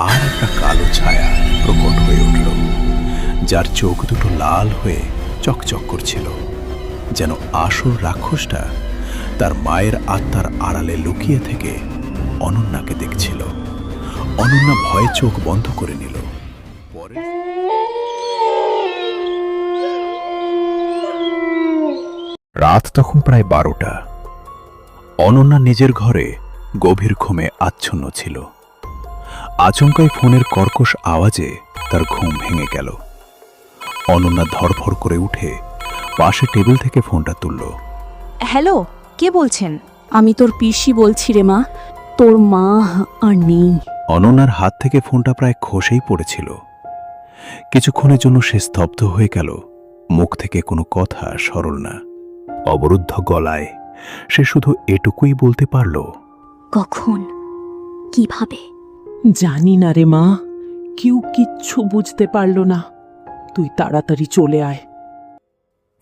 আর একটা কালো ছায়া প্রকট হয়ে উঠল, যার চোখ দুটো লাল হয়ে চকচক করছিল, যেন আসল রাক্ষসটা তার মায়ের আত্মার আড়ালে লুকিয়ে থেকে অনন্যাকে দেখছিল। অনন্যা ভয়ে চোখ বন্ধ করে নিল। রাত তখন প্রায় 12টা। অনন্যা নিজের ঘরে গভীর ঘুমে আচ্ছন্ন ছিল। আচমকাই ফোনের কর্কশ আওয়াজে তার ঘুম ভেঙে গেল। অনন্যা ধড়ফড় করে উঠে পাশে টেবিল থেকে ফোনটা তুলল। হ্যালো, কে বলছেন? আমি তোর পিসি বলছি রে মা, তোর মা আর নেই। অনন্যার হাত থেকে ফোনটা প্রায় খসেই পড়েছিল। কিছুক্ষণের জন্য সে স্তব্ধ হয়ে গেল, মুখ থেকে কোনো কথা সরল না। অবরুদ্ধ গলায় সে শুধু এটুকুই বলতে পারল, কখন, কিভাবে? জানি না রে মা, কেউ কিচ্ছু বুঝতে পারল না। তুই তাড়াতাড়ি চলে আয়।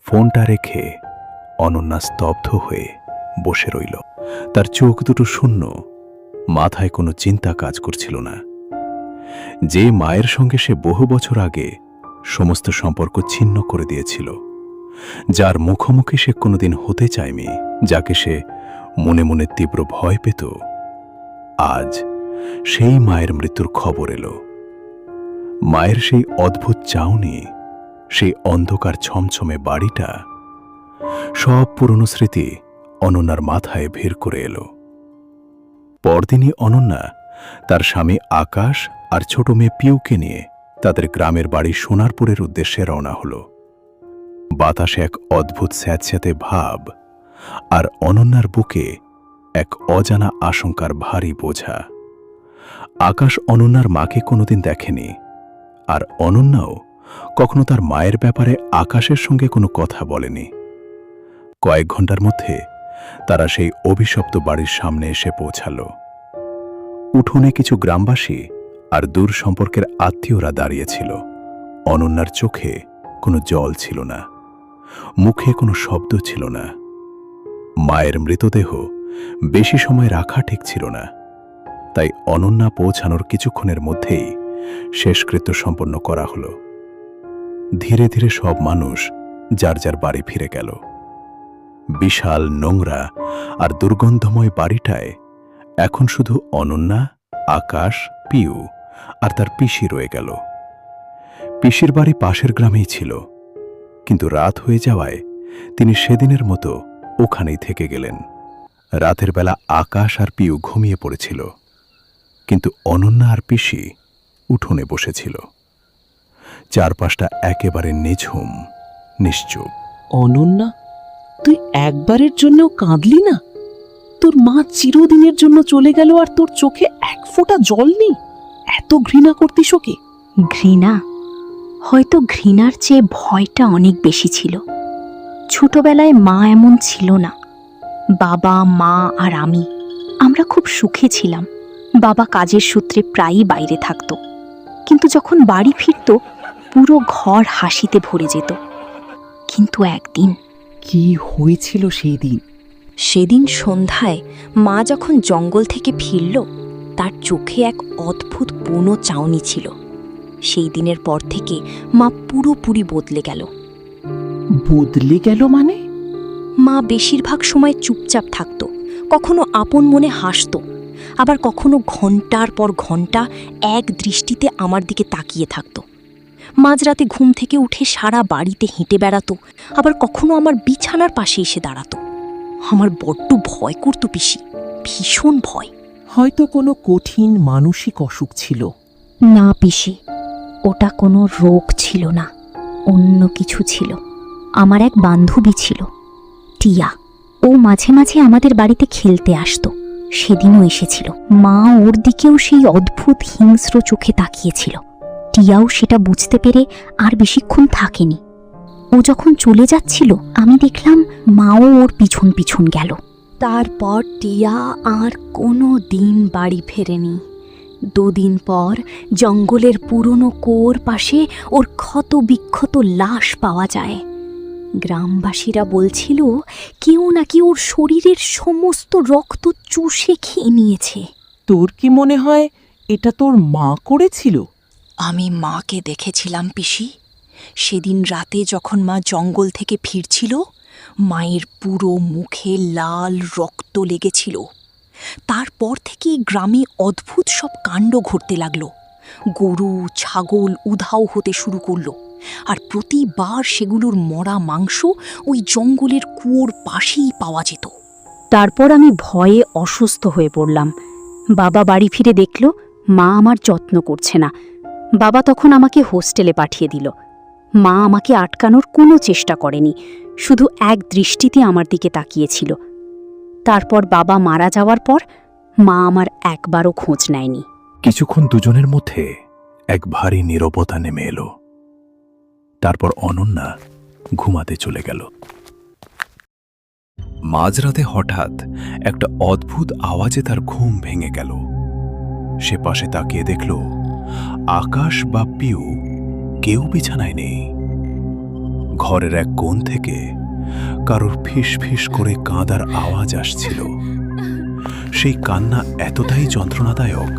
ফোনটা রেখে অনন্যা স্তব্ধ হয়ে বসে রইল। তার চোখ দুটো শূন্য, মাথায় কোনো চিন্তা কাজ করছিল না। যে মায়ের সঙ্গে সে বহু বছর আগে সমস্ত সম্পর্ক ছিন্ন করে দিয়েছিল, যার মুখোমুখি সে কোনোদিন হতে চায়নি, যাকে সে মনে মনে তীব্র ভয় পেত, আজ সেই মায়ের মৃত্যুর খবর এলো। মায়ের সেই অদ্ভুত চাউনি, সেই অন্ধকার ছমছমে বাড়িটা, সব পুরনো স্মৃতি অনন্যার মাথায় ভিড় করে এলো। পরদিনই অনন্যা তার স্বামী আকাশ আর ছোট মেয়ে পিউকে নিয়ে তাদের গ্রামের বাড়ি সোনারপুরের উদ্দেশ্যে রওনা হল। বাতাসে এক অদ্ভুত স্যাঁতস্যাঁতে ভাব, আর অনন্যার বুকে এক অজানা আশঙ্কার ভারী বোঝা। আকাশ অনন্যার মাকে কোনোদিন দেখেনি, আর অনন্যাও কখনো তার মায়ের ব্যাপারে আকাশের সঙ্গে কোনো কথা বলেনি। কয়েক ঘন্টার মধ্যে তারা সেই অভিশপ্ত বাড়ির সামনে এসে পৌঁছাল। উঠোনে কিছু গ্রামবাসী আর দূর সম্পর্কের আত্মীয়রা দাঁড়িয়েছিল। অনন্যার চোখে কোনো জল ছিল না, মুখে কোনো শব্দ ছিল না। মায়ের মৃতদেহ বেশি সময় রাখা ঠিক ছিল না, তাই অনন্যা পৌঁছানোর কিছুক্ষণের মধ্যেই শেষকৃত্য সম্পন্ন করা হল। ধীরে ধীরে সব মানুষ যার যার বাড়ি ফিরে গেল। বিশাল, নোংরা আর দুর্গন্ধময় বাড়িটায় এখন শুধু অনন্যা, আকাশ, পিউ আর তার পিসি রয়ে গেল। পিসির বাড়ি পাশের গ্রামেই ছিল, কিন্তু রাত হয়ে যাওয়ায় তিনি সেদিনের মতো ওখানেই থেকে গেলেন। রাতের বেলা আকাশ আর পিউ ঘুমিয়ে পড়েছিল, কিন্তু অনন্যা আর পিসি উঠোনে বসেছিল। চারপাশটা একেবারে নিঝুম, নিশ্চুপ। অনন্যা, তুই একবারের জন্যও কাঁদলি না? তোর মা চিরদিনের জন্য চলে গেল, আর তোর চোখে এক ফোঁটা জল নেই। এত ঘৃণা করতিস ওকে? ঘৃণা? হয়তো ঘৃণার চেয়ে ভয়টা অনেক বেশি ছিল। ছোটবেলায় মা এমন ছিল না। বাবা, মা আর আমরা খুব সুখে ছিলাম। বাবা কাজের সূত্রে প্রায়ই বাইরে থাকত, কিন্তু যখন বাড়ি ফিরত পুরো ঘর হাসিতে ভরে যেত। কিন্তু একদিন। কি হয়েছিল সেই দিন? সেদিন সন্ধ্যায় মা যখন জঙ্গল থেকে ফিরল, তার চোখে এক অদ্ভুত বুনো চাউনি ছিল। সেই দিনের পর থেকে মা পুরোপুরি বদলে গেল। বদলে গেল মানে? মা বেশিরভাগ সময় চুপচাপ থাকত, কখনো আপন মনে হাসত, আবার কখনো ঘন্টার পর ঘন্টা এক দৃষ্টিতে আমার দিকে তাকিয়ে থাকত। মাঝরাতে ঘুম থেকে উঠে সারা বাড়িতে হেঁটে বেড়াতো, আবার কখনো আমার বিছানার পাশে এসে দাঁড়াতো। আমার বড্ড ভয় করত পিসি, ভীষণ ভয়। হয়তো কোনো কঠিন মানসিক অসুখ ছিল। না পিসি, ওটা কোনো রোগ ছিল না, অন্য কিছু ছিল। আমার এক বান্ধবী ছিল, টিয়া। ও মাঝে মাঝে আমাদের বাড়িতে খেলতে আসতো। সেদিনও এসেছিল। মা ওর দিকেও সেই অদ্ভুত হিংস্র চোখে তাকিয়েছিল। টিয়াও সেটা বুঝতে পেরে আর বেশিক্ষণ থাকেনি। ও যখন চলে যাচ্ছিল, আমি দেখলাম মাও ওর পিছন পিছন গেল। তারপর টিয়া আর কোনো দিন বাড়ি ফেরেনি। 2 দিন পর জঙ্গলের পুরনো কুয়োর পাশে ওর ক্ষত বিক্ষত লাশ পাওয়া যায়। গ্রামবাসীরা বলছিল কেউ নাকি ওর শরীরের সমস্ত রক্ত চুষে খেয়ে নিয়েছে। তোর কি মনে হয় এটা তোর মা করেছিল? আমি মাকে দেখেছিলাম পিসি। সেদিন রাতে যখন মা জঙ্গল থেকে ফিরছিল, মায়ের পুরো মুখে লাল রক্ত লেগেছিল। তারপর থেকেই গ্রামে অদ্ভুত সব কাণ্ড ঘটতে লাগলো। গরু ছাগল উধাও হতে শুরু করলো, আর প্রতিবার সেগুলোর মরা মাংস ওই জঙ্গলের কুয়োর পাশেই পাওয়া যেত। তারপর আমি ভয়ে অসুস্থ হয়ে পড়লাম। বাবা বাড়ি ফিরে দেখল মা আমার যত্ন করছে না। বাবা তখন আমাকে হোস্টেলে পাঠিয়ে দিল। মা আমাকে আটকানোর কোনো চেষ্টা করেনি, শুধু এক দৃষ্টিতে আমার দিকে তাকিয়েছিল। তারপর বাবা মারা যাওয়ার পর মা আমার একবারও খোঁজ নেয়নি। কিছুক্ষণ দুজনের মধ্যে এক ভারী নীরবতা নেমে এলো। তারপর অনন্যা ঘুমাতে চলে গেল। মাঝরাতে হঠাৎ একটা অদ্ভুত আওয়াজে তার ঘুম ভেঙে গেল। সে পাশে তাকিয়ে দেখল আকাশ বা পিউ কেউ বিছানায় নেই। ঘরের এক কোণ থেকে কারোর ফিস ফিস করে কাঁদার আওয়াজ আসছিল। সেই কান্না এতটাই যন্ত্রণাদায়ক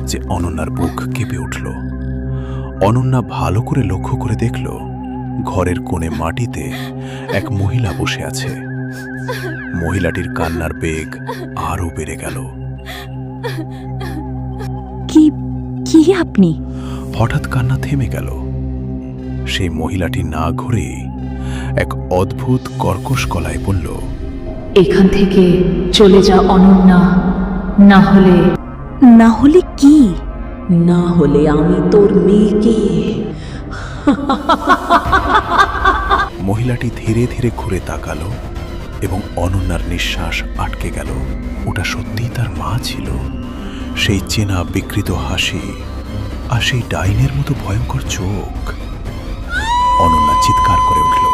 যে অনন্যার বুক কেঁপে উঠল। অনন্যা ভালো করে লক্ষ্য করে দেখল ঘরের কোণে মাটিতে এক মহিলা বসে আছে। মহিলাটির কান্নার বেগ আরও বেড়ে গেল। কি কি আপনি? হঠাৎ কান্না থেমে গেল। সেই মহিলাটি না ঘুরে এক অদ্ভুত কর্কশ গলায় বলল, এখান থেকে চলে যা অনন্যা, না হলে না হলে কি? না হলে আমি তোর মেয়েকে। মহিলাটি ধীরে ধীরে ঘুরে তাকালো এবং অনন্যার নিঃশ্বাস আটকে গেল। ওটা সত্যিই তার মা ছিল। সেই চেনা বিকৃত হাসি আর সেই ডাইনের মতো ভয়ঙ্কর চোখ। অনন্যা চিৎকার করে উঠল,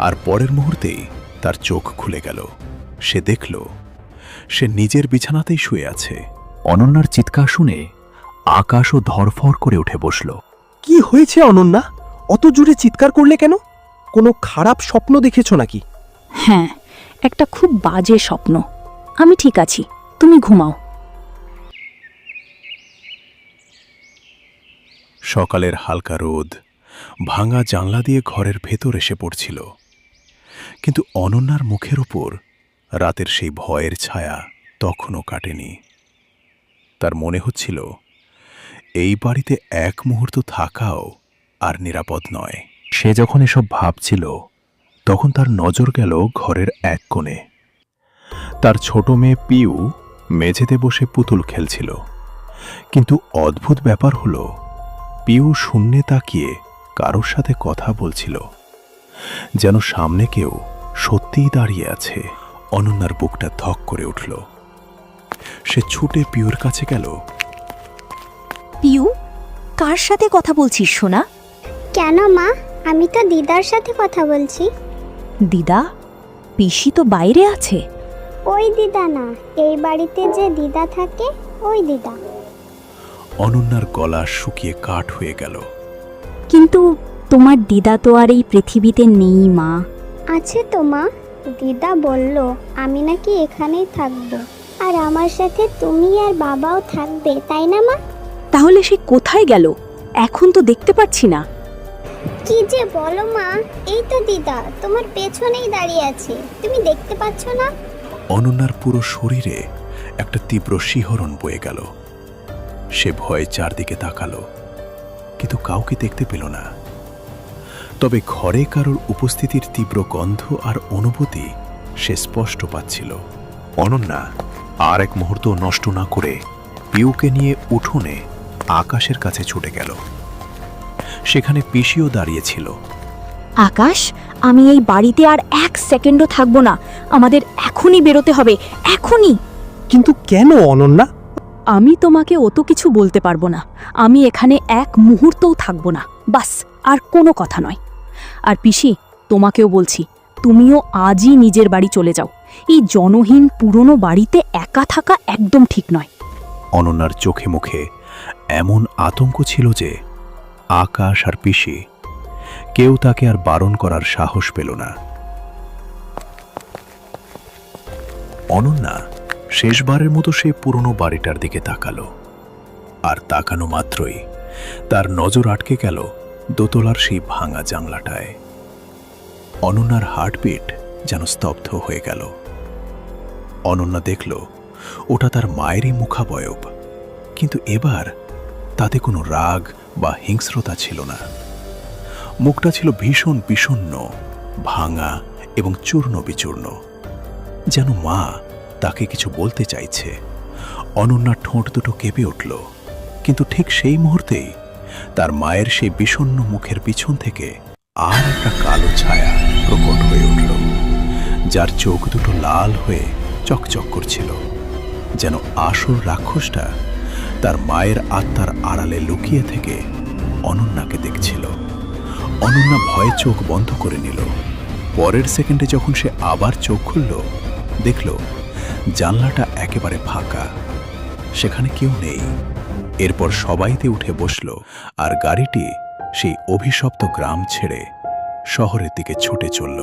আর পরের মুহূর্তেই তার চোখ খুলে গেল। সে দেখল সে নিজের বিছানাতেই শুয়ে আছে। অনন্যার চিৎকার শুনে আকাশও ধরফর করে উঠে বসল। কি হয়েছে অনন্যা? অত জোরে চিৎকার করলে কেন? কোনো খারাপ স্বপ্ন দেখেছো নাকি? হ্যাঁ, একটা খুব বাজে স্বপ্ন। আমি ঠিক আছি, তুমি ঘুমাও। সকালের হালকা রোদ ভাঙা জানলা দিয়ে ঘরের ভেতর এসে পড়ছিল, কিন্তু অনন্যার মুখের উপর রাতের সেই ভয়ের ছায়া তখনও কাটেনি। তার মনে হচ্ছিল এই বাড়িতে এক মুহূর্ত থাকাও আর নিরাপদ নয়। সে যখন এসব ভাবছিল তখন তার নজর গেল ঘরের এক কোণে। তার ছোট মেয়ে পিউ মেঝেতে বসে পুতুল খেলছিল। কিন্তু অদ্ভুত ব্যাপার হলো পিউ শূন্যে তাকিয়ে কারোর সাথে কথা বলছিল, যেন সামনে কেউ সত্যিই দাঁড়িয়ে আছে। অনন্যার বুকটা ধক করে উঠল। সে ছুটে পিউর কাছে গেল। পিউ, কার সাথে কথা বলছিস সোনা? কেন মা? আমি তো দিদার সাথে কথা বলছি। দিদা? পিসি তো বাইরে আছে। ওই দিদা না, এই বাড়িতে যে দিদা থাকে ওই দিদা। অনন্যার গলা শুকিয়ে কাঠ হয়ে গেল। কিন্তু তোমার দিদা তো আর এই পৃথিবীতে নেই মা। আছে তো মা, দিদা বলল আমি নাকি এখানেই থাকবো, আর আমার সাথে তুমি আর বাবাও থাকবে, তাই না মা? তাহলে সে কোথায় গেল? এখন তো দেখতে পাচ্ছি না। কি যে বলো মা, এই তো দিদা তোমার পেছনেই দাঁড়িয়ে আছে, তুমি দেখতে পাচ্ছ না? অনন্যার পুরো শরীরে একটা তীব্র শিহরণ বয়ে গেল। সে ভয়ে চারদিকে তাকালো, কিন্তু কাউকে দেখতে পেল না। তবে ঘরে কারোর উপস্থিতির তীব্র গন্ধ আর অনুভূতি সে স্পষ্ট পাচ্ছিল। অনন্যা আর এক মুহূর্ত নষ্ট না করে পিউকে নিয়ে উঠোনে আকাশের কাছে ছুটে গেল। সেখানে পিসিও দাঁড়িয়েছিল। আকাশ, আমি এই বাড়িতে আর এক সেকেন্ডও থাকবো না। আমাদের এখনই বেরোতে হবে, এখনই। কিন্তু কেন অনন্যা? আমি তোমাকে অত কিছু বলতে পারবো না। আমি এখানে এক মুহূর্তও থাকবো না, বাস, আর কোনো কথা নয়। আর পিসি, তোমাকেও বলছি, তুমিও আজই নিজের বাড়ি চলে যাও। এই জনহীন পুরনো বাড়িতে একা থাকা একদম ঠিক নয়। অনন্যার চোখে মুখে এমন আতঙ্ক ছিল যে আকাশ আর পিসি কেউ তাকে আর বারণ করার সাহস পেল না। অনন্যা শেষবারের মতো সেই পুরনো বাড়িটার দিকে তাকালো। আর তাকানো মাত্রই তার নজর আটকে গেল দোতলার সেই ভাঙা জানলাটায়। অনন্যার হার্টবিট যেন স্তব্ধ হয়ে গেল। অনন্যা দেখল ওটা তার মায়েরই মুখাবয়ব, কিন্তু এবার তাতে কোনো রাগ বা হিংস্রতা ছিল না। মুখটা ছিল ভীষণ বিষণ্ণ, ভাঙা এবং চূর্ণ বিচূর্ণ, যেন মা তাকে কিছু বলতে চাইছে। অনন্যার ঠোঁট দুটো কেঁপে উঠল, কিন্তু ঠিক সেই মুহূর্তেই তার মায়ের সেই বিষণ্ণ মুখের পিছন থেকে আর একটা কালো ছায়া প্রকট হয়ে উঠল, যার চোখ দুটো লাল হয়ে চকচক করছিল, যেন আসল রাক্ষসটা তার মায়ের আত্মার আড়ালে লুকিয়ে থেকে অনন্যাকে দেখছিল। অনন্যা ভয়ে চোখ বন্ধ করে নিল। পরের সেকেন্ডে যখন সে আবার চোখ খুলল, দেখল জানলাটা একেবারে ফাঁকা, সেখানে কেউ নেই। এরপর সবাইতে উঠে বসল, আর গাড়িটি সেই অভিশপ্ত গ্রাম ছেড়ে শহরের দিকে ছুটে চলল।